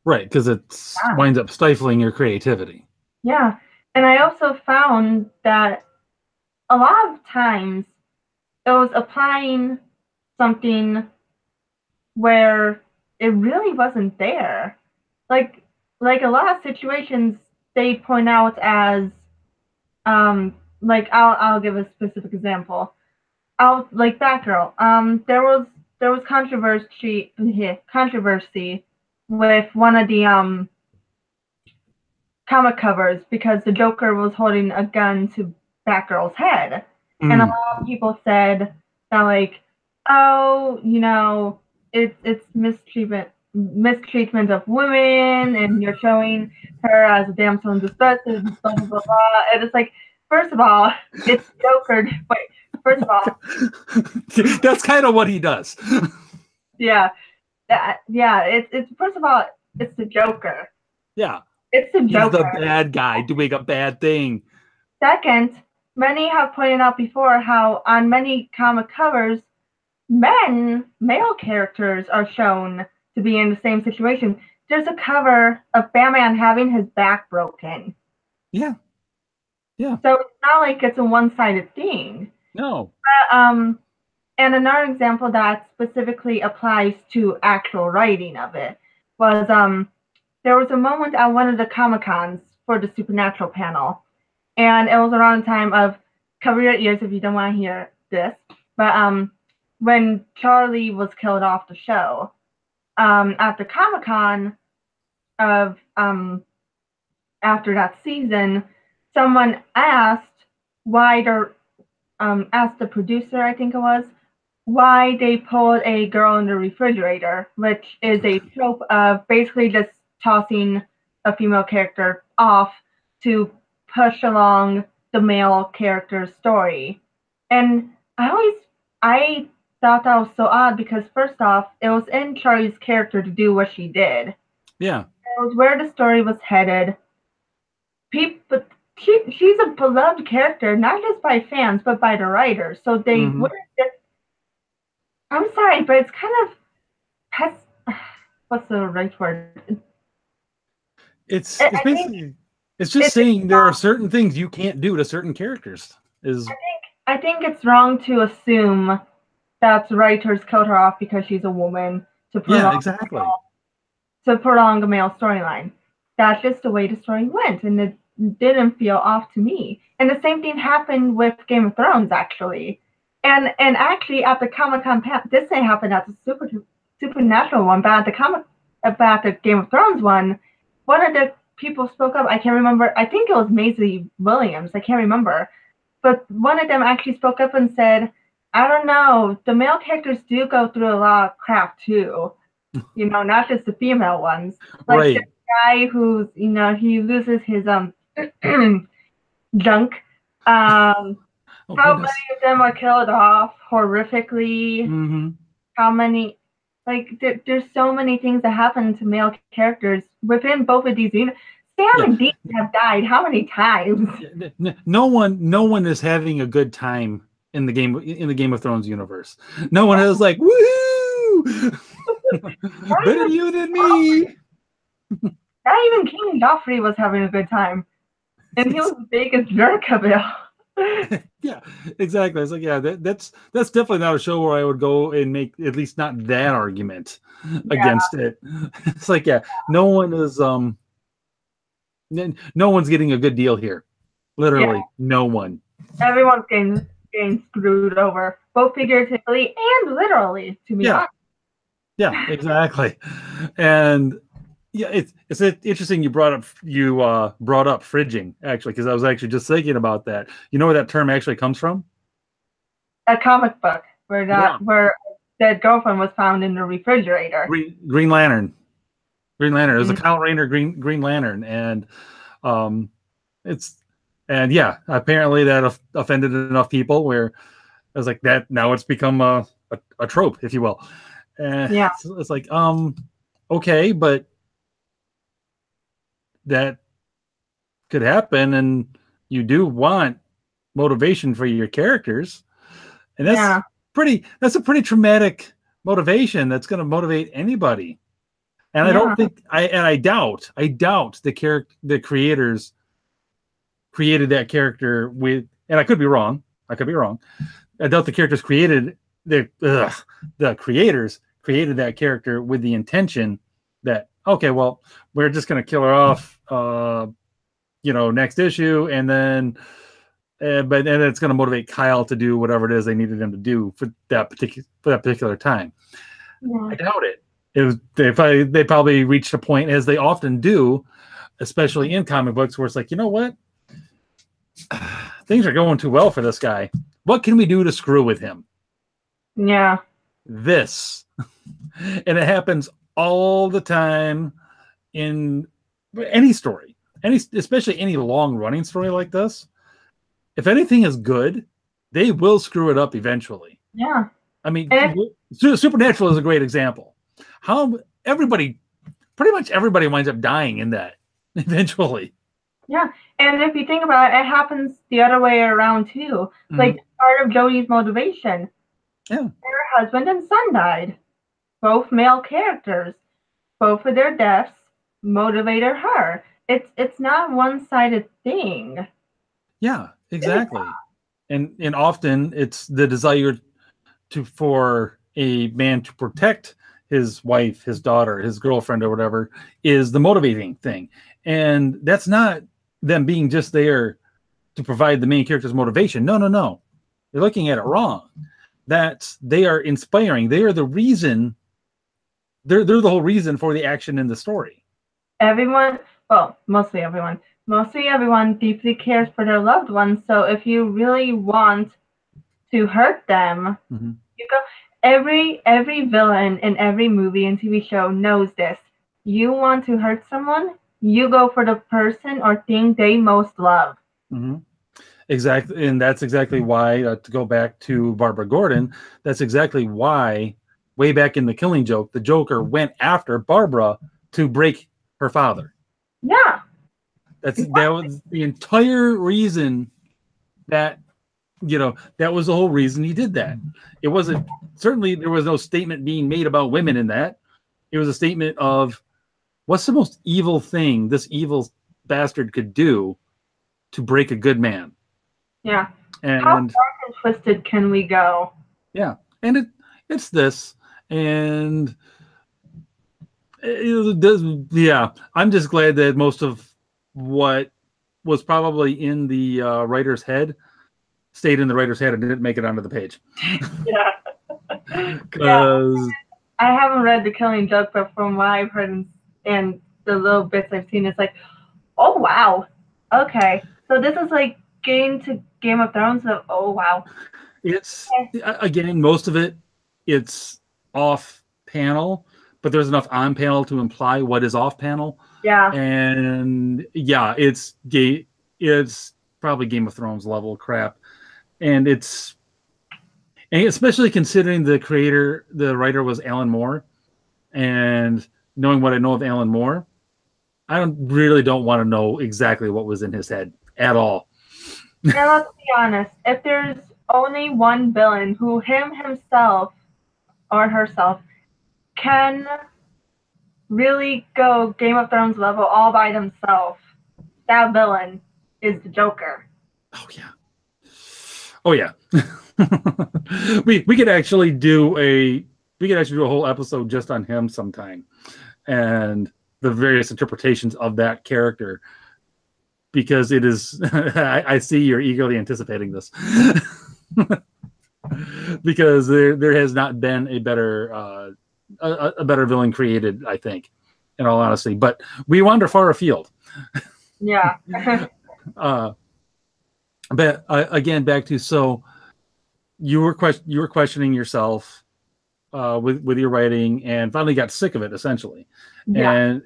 Right, because it winds up stifling your creativity. Yeah, and I also found that a lot of times it was applying something where it really wasn't there. Like a lot of situations they point out as like I'll give a specific example. Like Batgirl. There was controversy with one of the comic covers because the Joker was holding a gun to Batgirl's head. And a lot of people said that, like, oh, it's mistreatment of women, and you're showing her as a damsel in distress, and blah blah blah blah. And it's like, first of all, it's Joker. Wait, first of all, that's kind of what he does. Yeah, it's first of all, it's the Joker. Yeah, it's the Joker. He's the bad guy doing a bad thing. Second, many have pointed out before how on many comic covers, male characters are shown to be in the same situation. There's a cover of Batman having his back broken. Yeah. So it's not like it's a one-sided thing. No. But, and another example that specifically applies to actual writing of it was there was a moment at one of the Comic-Cons for the Supernatural panel, and it was around the time of, cover your ears if you don't want to hear this, but when Charlie was killed off the show, at the Comic-Con of after that season, someone asked asked the producer, I think it was, why they pulled a girl in the refrigerator, which is a trope of basically just tossing a female character off to push along the male character's story. And I thought that was so odd because, first off, it was in Charlie's character to do what she did. Yeah. It was where the story was headed. But she's a beloved character, not just by fans, but by the writers. So they wouldn't just... I'm sorry, but it's kind of... What's the right word? It's basically... It's just saying there are certain things you can't do to certain characters. I think it's wrong to assume that writers killed her off because she's a woman to prolong, exactly. To prolong a male storyline. That's just the way the story went, and it didn't feel off to me. And the same thing happened with Game of Thrones, actually. And actually, at the Comic-Con, this didn't happen at the Supernatural one, but at the Game of Thrones one, one of the people spoke up. I can't remember. I think it was Maisie Williams. I can't remember. But one of them actually spoke up and said, I don't know, the male characters do go through a lot of crap too. Not just the female ones. Like right. the guy who's, he loses his junk. How many of them are killed off horrifically? Mm-hmm. How many? Like, there's so many things that happen to male characters within both of these units. Sam and Dean have died how many times? No one is having a good time in the Game of Thrones universe. No one is like, woohoo! Better you than me. Not even King Joffrey was having a good time, and he was the biggest jerk of it all. Yeah, exactly. It's like, that's definitely not a show where I would go and make at least not that argument against it. It's like, no one is no one's getting a good deal here. Literally, no one. Everyone's getting screwed over, both figuratively and literally, to be honest. Yeah, exactly. And it's interesting you brought up fridging, actually, because I was actually just thinking about that. You know where that term actually comes from? A comic book where that girlfriend was found in the refrigerator. Green Lantern. Green Lantern. It was a Kyle Rayner Green Lantern, and apparently that offended enough people where I was like, that now it's become a trope, if you will. And it's like, okay, but that could happen, and you do want motivation for your characters, and that's a pretty traumatic motivation that's going to motivate anybody. And I don't think I doubt the creators created that character with, and I could be wrong. I doubt the characters the creators created that character with the intention that, okay, well, we're just going to kill her off, next issue, and then, but it's going to motivate Kyle to do whatever it is they needed him to do for that particular time. Yeah. I doubt it. They probably reached a point, as they often do, especially in comic books, where it's like, you know what, things are going too well for this guy. What can we do to screw with him? Yeah. This. And it happens all the time in any story, especially any long running story like this. If anything is good, they will screw it up eventually. Yeah. I mean, Supernatural is a great example. How pretty much everybody winds up dying in that eventually. Yeah, and if you think about it, it happens the other way around too. Mm-hmm. Like, part of Jodie's motivation. Yeah. Her husband and son died. Both male characters. Both of their deaths motivated her. It's not a one-sided thing. Yeah, exactly. And often it's the desire for a man to protect his wife, his daughter, his girlfriend, or whatever, is the motivating thing. And that's not them being just there to provide the main character's motivation. No. They're looking at it wrong. They are inspiring. They are the reason. They're the whole reason for the action in the story. Mostly everyone deeply cares for their loved ones. So if you really want to hurt them, you go. Every villain in every movie and TV show knows this. You want to hurt someone, you go for the person or thing they most love. Mm-hmm. Exactly, and that's exactly why, to go back to Barbara Gordon, that's exactly why, way back in The Killing Joke, the Joker went after Barbara to break her father. Yeah. That was the entire reason that was the whole reason he did that. It wasn't, certainly there was no statement being made about women in that. It was a statement of, what's the most evil thing this evil bastard could do to break a good man? Yeah. And how dark and twisted can we go? Yeah. And it's this, and it does, yeah. I'm just glad that most of what was probably in the writer's head stayed in the writer's head and didn't make it onto the page. Yeah. Because I haven't read The Killing Joke, but from what I've heard and the little bits I've seen, it's like, oh wow, okay, so this is like getting to Game of Thrones. So, oh wow, it's again, most of it's off panel, but there's enough on panel to imply what is off panel. Yeah, and yeah, it's gay. It's probably Game of Thrones level crap, and especially considering the writer was Alan Moore, and knowing what I know of Alan Moore, I really don't want to know exactly what was in his head at all. Now let's be honest. If there's only one villain who himself or herself can really go Game of Thrones level all by themselves, that villain is the Joker. Oh yeah. we could actually do a whole episode just on him sometime, and the various interpretations of that character, because it is I see you're eagerly anticipating this. Because there has not been a better villain created, I think, in all honesty. But we wander far afield. Yeah. But again, back to, so you were questioning yourself with your writing, and finally got sick of it, essentially. Yeah. And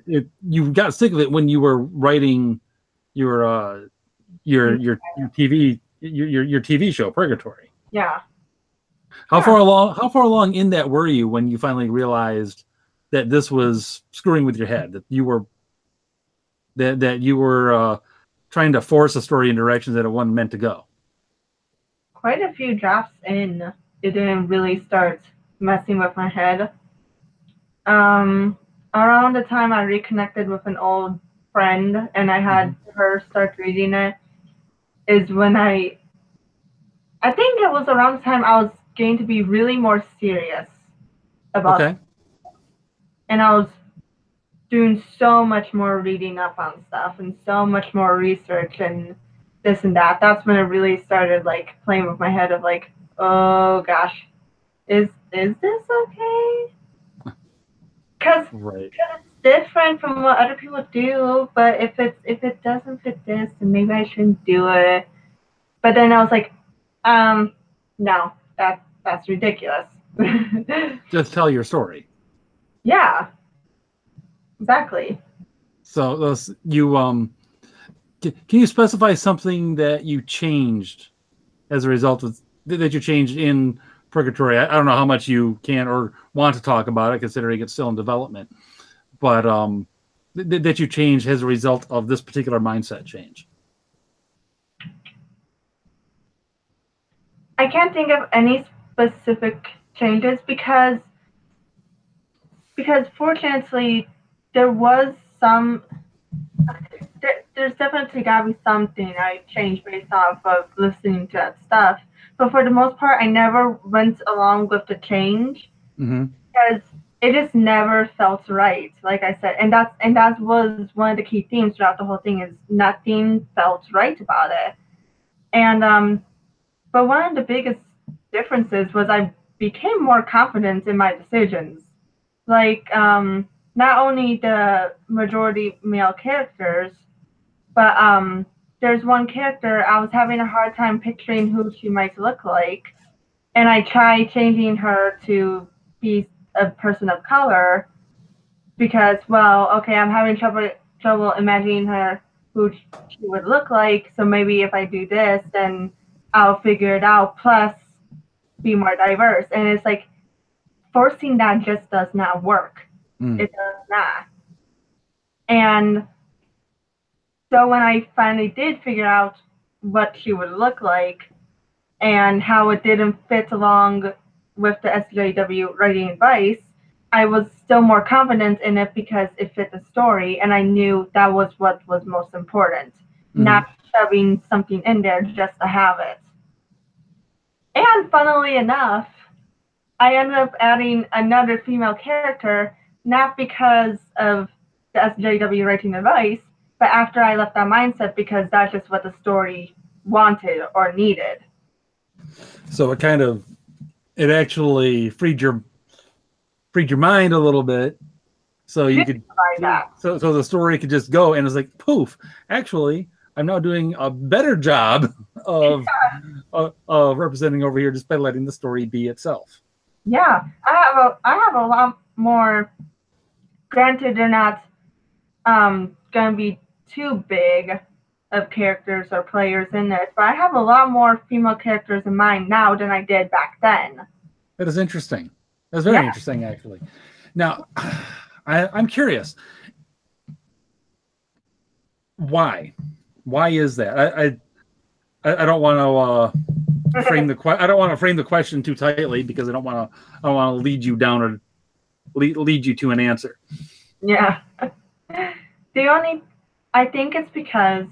you got sick of it when you were writing your TV show, Purgatory. Yeah. How far along in that were you when you finally realized that this was screwing with your head, that you were trying to force a story in directions that it wasn't meant to go? Quite a few drafts in, it didn't really start messing with my head. Around the time I reconnected with an old friend and I had her start reading it, is when I think it was around the time I was getting to be really more serious about it. And I was doing so much more reading up on stuff and so much more research and this and that. That's when it really started like playing with my head of like, oh gosh, is this okay? Because it's different from what other people do, but if it doesn't fit this, then maybe I shouldn't do it. But then I was like, no, that's ridiculous. Just tell your story. Yeah, exactly. So you can you specify something that you changed as a result of that you changed in Purgatory? I don't know how much you can or want to talk about it, considering it's still in development, but that you changed as a result of this particular mindset change. I can't think of any specific changes because fortunately there was some. There's definitely gotta be something I changed based off of listening to that stuff. But for the most part, I never went along with the change because it just never felt right. Like I said, and that was one of the key themes throughout the whole thing, is nothing felt right about it. And but one of the biggest differences was I became more confident in my decisions. Like not only the majority male characters, but there's one character I was having a hard time picturing who she might look like, and I tried changing her to be a person of color because, well, okay, I'm having trouble imagining her who she would look like. So maybe if I do this, then I'll figure it out. Plus, be more diverse. And it's like forcing that just does not work. It does not. And so when I finally did figure out what she would look like and how it didn't fit along with the SJW writing advice, I was still more confident in it because it fit the story, and I knew that was what was most important, not shoving something in there just to have it. And funnily enough, I ended up adding another female character, not because of the SJW writing advice, but after I left that mindset because that's just what the story wanted or needed. So it actually freed your mind a little bit, so you could so the story could just go, and it's like poof. Actually, I'm now doing a better job of representing over here just by letting the story be itself. Yeah, I have a lot more. Granted, they're not gonna be too big of characters or players in this, but I have a lot more female characters in mind now than I did back then. That is interesting. That's very interesting, actually. Now, I'm curious. Why? Why is that? I don't want to frame the question too tightly because I don't want to lead you down or lead you to an answer. Yeah. I think it's because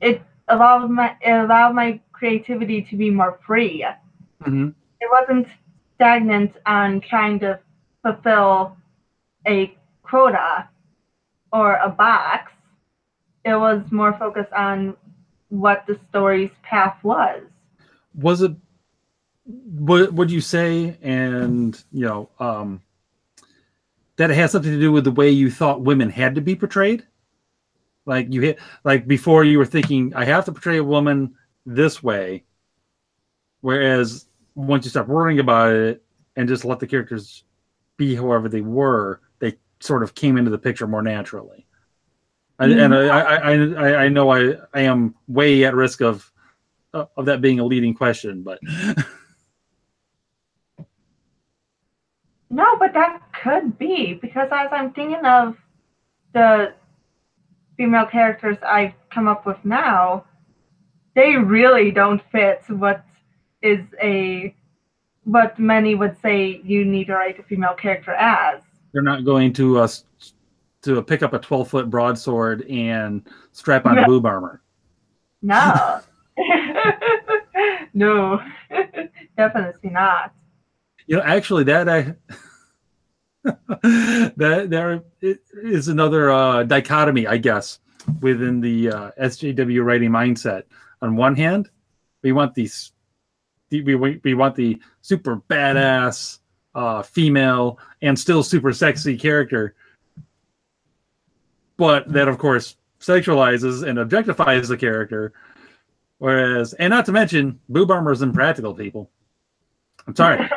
it allowed my creativity to be more free. Mm-hmm. It wasn't stagnant on trying to fulfill a quota or a box. It was more focused on what the story's path was. Was it? Would you say, and that it has something to do with the way you thought women had to be portrayed? Like before you were thinking, I have to portray a woman this way, whereas once you stop worrying about it and just let the characters be however they were, they sort of came into the picture more naturally. And I know I am way at risk of that being a leading question, but no, but that could be, because as I'm thinking of the female characters I've come up with now, they really don't fit what many would say you need to write a female character as. They're not going to pick up a 12-foot broadsword and strap on boob armor. No. No. Definitely not. Actually, that there is another dichotomy, I guess, within the SJW writing mindset. On one hand, we want the super badass female and still super sexy character, but that of course sexualizes and objectifies the character. Whereas, and not to mention, boob armor is impractical, people. I'm sorry,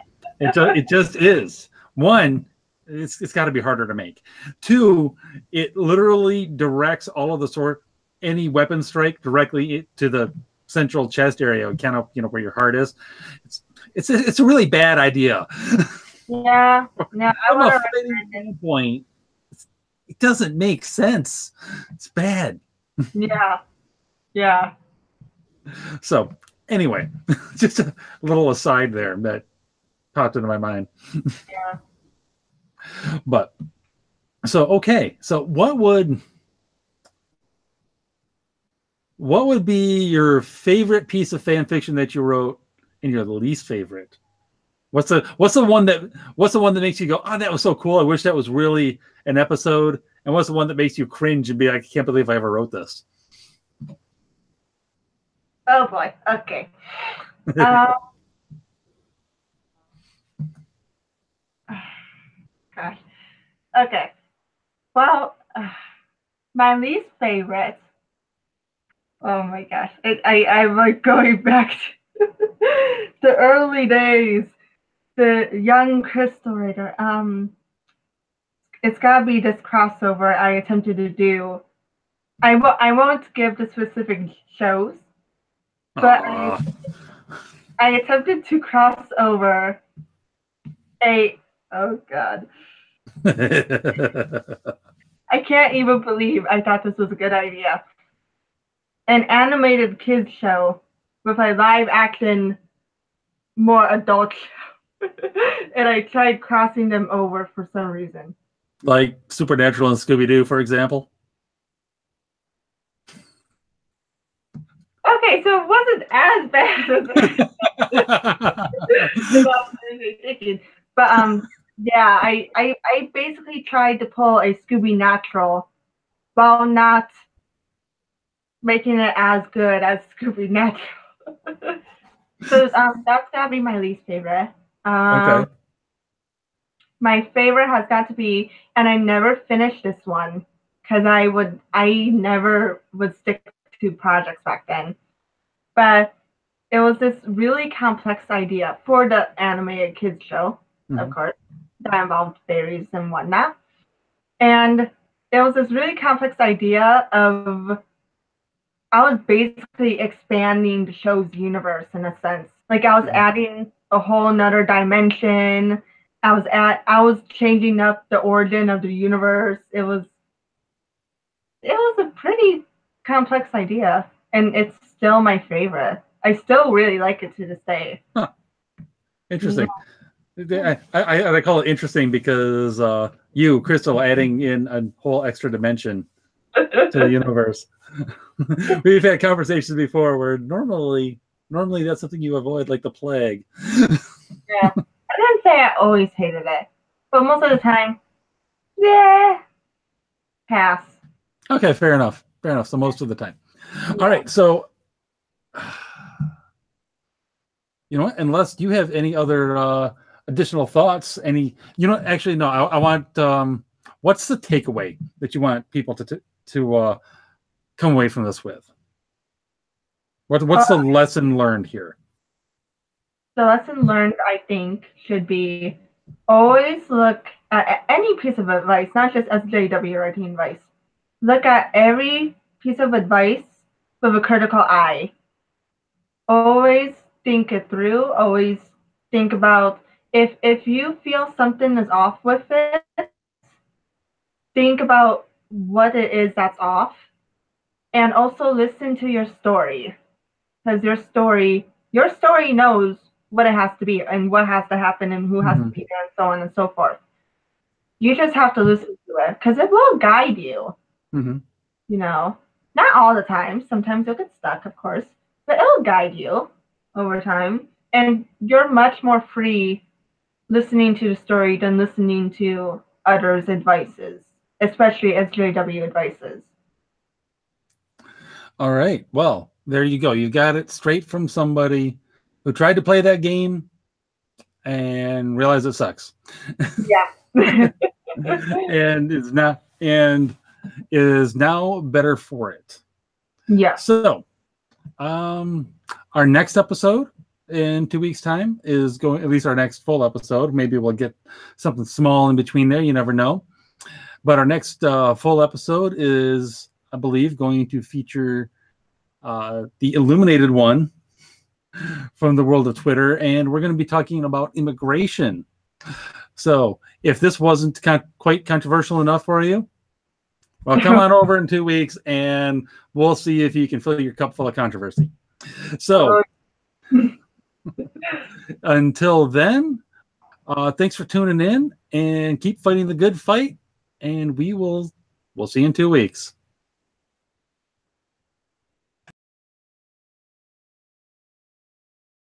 it just is. One, it's got to be harder to make. Two, it literally directs all of the any weapon strike directly to the central chest area, kind of where your heart is. It's a really bad idea. Yeah. No, From a fighting standpoint, it doesn't make sense. It's bad. Yeah. Yeah. So anyway, just a little aside there that popped into my mind. Yeah. But so okay, so what would be your favorite piece of fan fiction that you wrote and your least favorite? What's the one that makes you go, oh, that was so cool, I wish that was really an episode? And what's the one that makes you cringe and be like, I can't believe I ever wrote this? Oh boy. Okay. Gosh. Okay. Well, my least favorite. Oh my gosh. I'm like going back to the early days. The young crystal Raider. It's gotta be this crossover I attempted to do. I won't give the specific shows, but I attempted to cross over oh god. I can't even believe I thought this was a good idea. An animated kids show with a live action, more adult show. And I tried crossing them over for some reason. Like Supernatural and Scooby-Doo, for example? Okay, Okay, so it wasn't as bad as but yeah, I basically tried to pull a Scooby Natural while not making it as good as Scooby Natural. So that's gotta be my least favorite. Okay. My favorite has got to be, and I never finished this one because I never would stick to projects back then. But it was this really complex idea for the animated kids show, of course, that involved fairies and whatnot. And it was this really complex idea of I was basically expanding the show's universe in a sense. Like I was adding a whole nother dimension. I was changing up the origin of the universe. It was a pretty complex idea, and it's still my favorite. I still really like it to this day. Huh. Interesting. Yeah. I call it interesting because you, Crystal, adding in a whole extra dimension to the universe. We've had conversations before where normally that's something you avoid, like the plague. Yeah, I didn't say I always hated it, but most of the time, yeah, pass. Okay, fair enough. Fair enough. So most of the time. All right. So, you know what? Unless you have any other additional thoughts, actually, no. I want. What's the takeaway that you want people to come away from this with? What's the lesson learned here? The lesson learned, I think, should be always look at any piece of advice, not just SJW writing advice. Look at every piece of advice with a critical eye. Always think it through. Always think about if you feel something is off with it, think about what it is that's off, and also listen to your story, because your story knows what it has to be and what has to happen and who has to be there and so on and so forth. You just have to listen to it because it will guide you. You know, not all the time. Sometimes you'll get stuck, of course, but it'll guide you over time. And you're much more free listening to the story than listening to others' advices, especially SJW advices. All right. Well, there you go. You got it straight from somebody who tried to play that game and realized it sucks. Yeah. and is now better for it. Yeah. So, our next episode in 2 weeks' time is going, at least our next full episode. Maybe we'll get something small in between there. You never know. But our next full episode is, I believe, going to feature the Illuminated one from the world of Twitter, and we're going to be talking about immigration. So if this wasn't quite controversial enough for you, well, come on over in 2 weeks, and we'll see if you can fill your cup full of controversy. So until then, thanks for tuning in, and keep fighting the good fight, and we'll see you in 2 weeks.